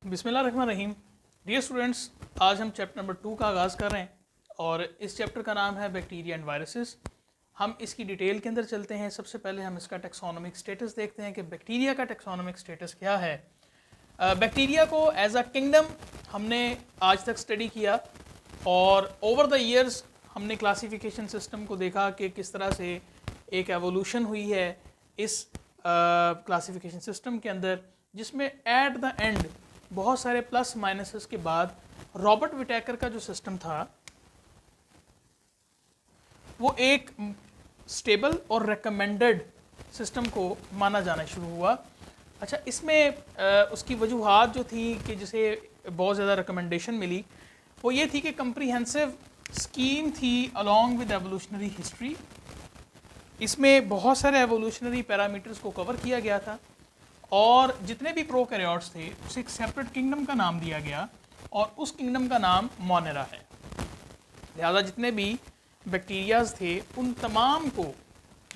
बिस्मिल्लाहिर्रहमानिर्रहीम। Dear students, आज हम चैप्टर नंबर 2 का आगाज़ कर रहे हैं और इस चैप्टर का नाम है बैक्टीरिया एंड वायरसेस। हम इसकी डिटेल के अंदर चलते हैं। सबसे पहले हम इसका टेक्सोनोमिक स्टेटस देखते हैं कि बैक्टीरिया का टेक्सोनोमिक स्टेटस क्या है। बैक्टीरिया को एज अ किंगडम हमने आज तक स्टडी किया और ओवर द ईयर्स हमने क्लासिफिकेशन सिस्टम को देखा कि किस तरह से एक एवोल्यूशन हुई है इस क्लासिफिकेशन सिस्टम के अंदर, जिसमें एट द एंड बहुत सारे प्लस माइनसेस के बाद रॉबर्ट विटेकर का जो सिस्टम था वो एक स्टेबल और रिकमेंडेड सिस्टम को माना जाना शुरू हुआ। अच्छा, इसमें उसकी वजूहात जो थी कि जिसे बहुत ज़्यादा रिकमेंडेशन मिली वो ये थी कि कंप्रीहेंसिव स्कीम थी अलॉन्ग विद एवोल्यूशनरी हिस्ट्री। इसमें बहुत सारे एवोल्यूशनरी पैरामीटर्स को कवर किया गया था और जितने भी प्रोकैरियोट्स थे उसे एक सेपरेट किंगडम का नाम दिया गया और उस किंगडम का नाम मोनेरा है। लिहाजा जितने भी बैक्टीरियाज थे उन तमाम को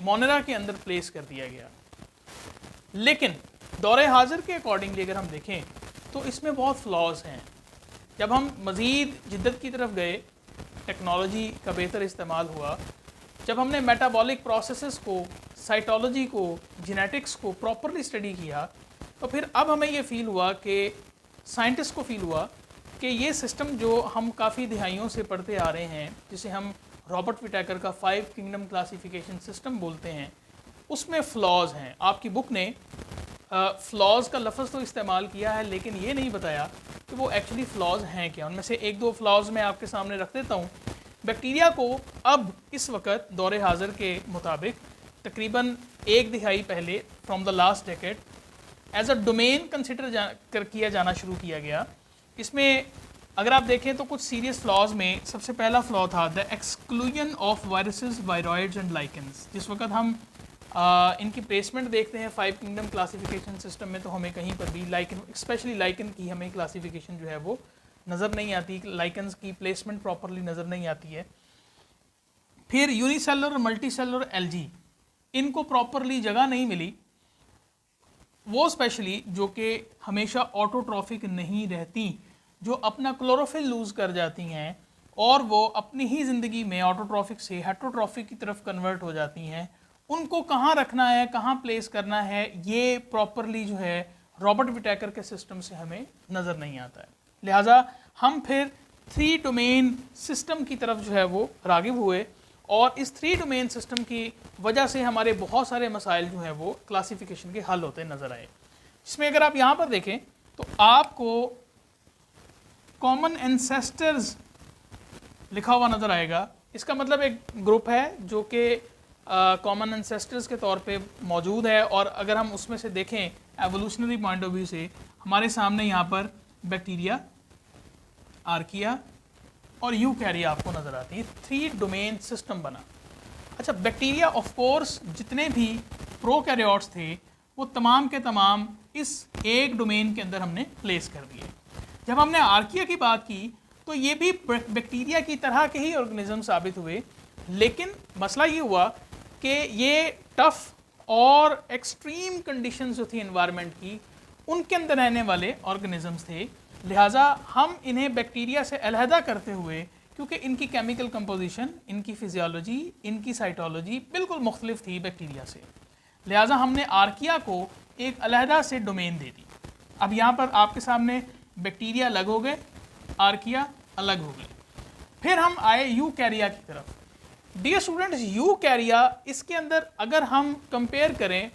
मोनेरा के अंदर प्लेस कर दिया गया। लेकिन दौरे हाजिर के अकॉर्डिंगली अगर हम देखें तो इसमें बहुत फ्लॉज हैं। जब हम मज़ीद जिद्दत की तरफ गए, टेक्नोलॉजी का बेहतर इस्तेमाल हुआ, जब हमने मेटाबॉलिक प्रोसेसेस को, साइटोलॉजी को, जेनेटिक्स को प्रॉपरली स्टडी किया, तो फिर अब हमें ये फ़ील हुआ कि साइंटिस्ट को फ़ील हुआ कि ये सिस्टम जो हम काफ़ी दिहाइयों से पढ़ते आ रहे हैं, जिसे हम रॉबर्ट विटेकर का 5 किंगडम क्लासिफिकेशन सिस्टम बोलते हैं, उसमें फ़्लॉज हैं। आपकी बुक ने फ़्लॉज का लफ्ज़ तो इस्तेमाल किया है लेकिन ये नहीं बताया कि वो एक्चुअली फ़्लॉज हैं क्या। उनमें से एक दो फ़्लॉज मैं आपके सामने रख देता हूँ। बैक्टीरिया को अब इस वक्त दौरे हाजिर के मुताबिक तकरीबन 1 दिहाई पहले from the last decade as a domain consider किया जाना शुरू किया गया। इसमें अगर आप देखें तो कुछ सीरियस फ्लॉज में सबसे पहला फ्लॉ था the exclusion of viruses, viroids and lichens. जिस वक्त हम इनकी प्लेसमेंट देखते हैं 5 किंगडम क्लासिफिकेशन सिस्टम में तो हमें कहीं पर भी लाइकन, स्पेशली लाइकन की हमें क्लासिफिकेशन जो है वो नज़र नहीं आती, लाइकन्स की प्लेसमेंट प्रॉपरली नज़र नहीं आती है। फिर यूनिसेलर और मल्टीसेलर एल्जी, इनको प्रॉपरली जगह नहीं मिली, वो स्पेशली जो कि हमेशा ऑटोट्रॉफिक नहीं रहती, जो अपना क्लोरोफिल लूज़ कर जाती हैं और वो अपनी ही ज़िंदगी में ऑटोट्रॉफिक से हेटरोट्रॉफिक की तरफ कन्वर्ट हो जाती हैं, उनको कहाँ रखना है, कहाँ प्लेस करना है, ये प्रॉपरली जो है रॉबर्ट विटेकर के सिस्टम से हमें नज़र नहीं आता है। लिहाजा हम फिर 3 डोमेन सिस्टम की तरफ जो है वो रागिब हुए और इस 3 डोमेन सिस्टम की वजह से हमारे बहुत सारे मसाइल जो है वो क्लासिफिकेशन के हल होते नज़र आए। जिसमें अगर आप यहाँ पर देखें तो आपको कॉमन एंसेस्टर्स लिखा हुआ नज़र आएगा। इसका मतलब एक ग्रुप है जो कि कॉमन एंसेस्टर्स के तौर पे मौजूद है और अगर हम उसमें से देखें एवोल्यूशनरी पॉइंट ऑफ व्यू से, हमारे सामने यहाँ पर बैक्टीरिया, आर्किया और यूकैरिया आपको नज़र आती है। 3 डोमेन सिस्टम बना। अच्छा, बैक्टीरिया ऑफ कोर्स जितने भी प्रोकैरियोट्स थे वो तमाम के तमाम इस एक डोमेन के अंदर हमने प्लेस कर दिए। जब हमने आर्किया की बात की तो ये भी बैक्टीरिया की तरह के ही ऑर्गेनिज्म साबित हुए, लेकिन मसला ये हुआ कि ये टफ और एक्सट्रीम कंडीशंस जो थी एनवायरनमेंट की, उनके अंदर रहने वाले ऑर्गेनिजम्स थे। लिहाजा हम इन्हें बैक्टीरिया से अलहदा करते हुए, क्योंकि इनकी केमिकल कंपोजिशन, इनकी फिजियोलॉजी, इनकी साइटोलॉजी बिल्कुल मुख्तलिफ थी बैक्टीरिया से, लिहाजा हमने आर्किया को एक अलहदा से डोमेन दे दी। अब यहाँ पर आपके सामने बैक्टीरिया अलग हो गए, आर्किया अलग हो गए। फिर हम आए यूकैरिया की तरफ। डियर स्टूडेंट्स, यूकैरिया, इसके अंदर अगर हम कंपेयर करें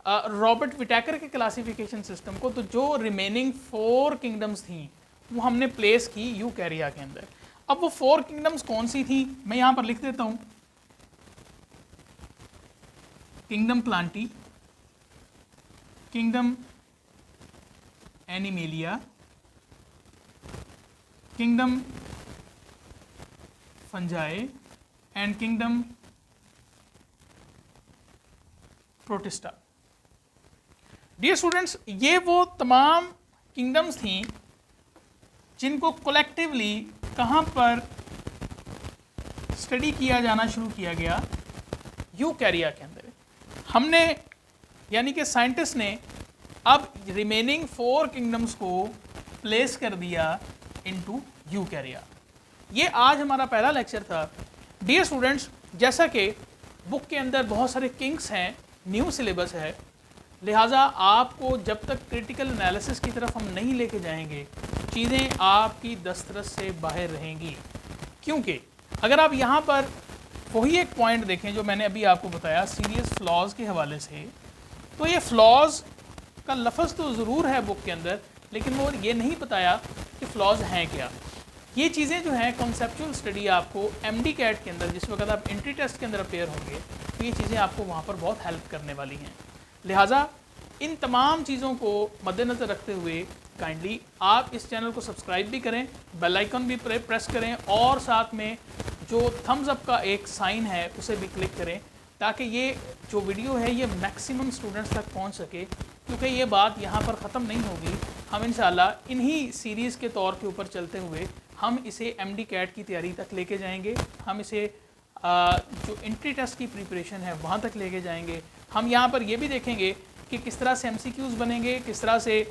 रॉबर्ट विटेकर के क्लासिफिकेशन सिस्टम को, तो जो रिमेनिंग 4 किंगडम्स थी वो हमने प्लेस की यूकैरिया के अंदर। अब वो 4 किंगडम्स कौन सी थी, मैं यहाँ पर लिख देता हूँ। Kingdom Plantae, kingdom Animalia, kingdom Fungi and kingdom Protista. Dear students, ये वो तमाम किंगडम्स थी जिनको कलेक्टिवली कहाँ पर स्टडी किया जाना शुरू किया गया, यूकैरिया के अंदर। हमने यानी कि साइंटिस्ट ने अब रिमेनिंग 4 किंगडम्स को प्लेस कर दिया इनटू यूकैरिया। ये आज हमारा पहला लेक्चर था। डियर स्टूडेंट्स, जैसा कि बुक के अंदर बहुत सारे किंग्स हैं, न्यू सिलेबस है, लिहाजा आपको जब तक क्रिटिकल एनालिसिस की तरफ हम नहीं लेके जाएंगे चीज़ें आपकी दस्तरस से बाहर रहेंगी। क्योंकि अगर आप यहाँ पर वही एक पॉइंट देखें जो मैंने अभी आपको बताया सीरियस फ्लॉज के हवाले से, तो ये फ्लॉज का लफ्ज़ तो ज़रूर है बुक के अंदर, लेकिन वो ये नहीं बताया कि फ्लॉज हैं क्या। ये चीज़ें जो हैं कॉन्सेप्चुअल स्टडी आपको एमडी कैट के अंदर, जिस वक्त आप एंट्री टेस्ट के अंदर अपेयर होंगे, तो ये चीज़ें आपको वहाँ पर बहुत हेल्प करने वाली हैं। लिहाजा इन तमाम चीज़ों को मद्देनज़र रखते हुए काइंडली आप इस चैनल को सब्सक्राइब भी करें, बेल आइकन भी प्रेस करें और साथ में जो थम्स अप का एक साइन है उसे भी क्लिक करें, ताकि ये जो वीडियो है ये मैक्सिमम स्टूडेंट्स तक पहुंच सके। क्योंकि ये बात यहाँ पर ख़त्म नहीं होगी, हम इंशाल्लाह इन्हीं सीरीज़ के तौर के ऊपर चलते हुए हम इसे एमडी कैट की तैयारी तक लेके जाएंगे, हम इसे जो एंट्री टेस्ट की प्रिपरेशन है वहाँ तक लेके जाएंगे। हम यहाँ पर ये भी देखेंगे कि किस तरह से एमसीक्यूज़ बनेंगे, किस तरह से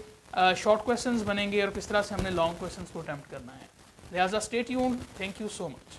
शॉर्ट क्वेश्चंस बनेंगे और किस तरह से हमने लॉन्ग क्वेश्चंस को अटेम्प्ट करना है। लिहाजा stay tuned. Thank you so much.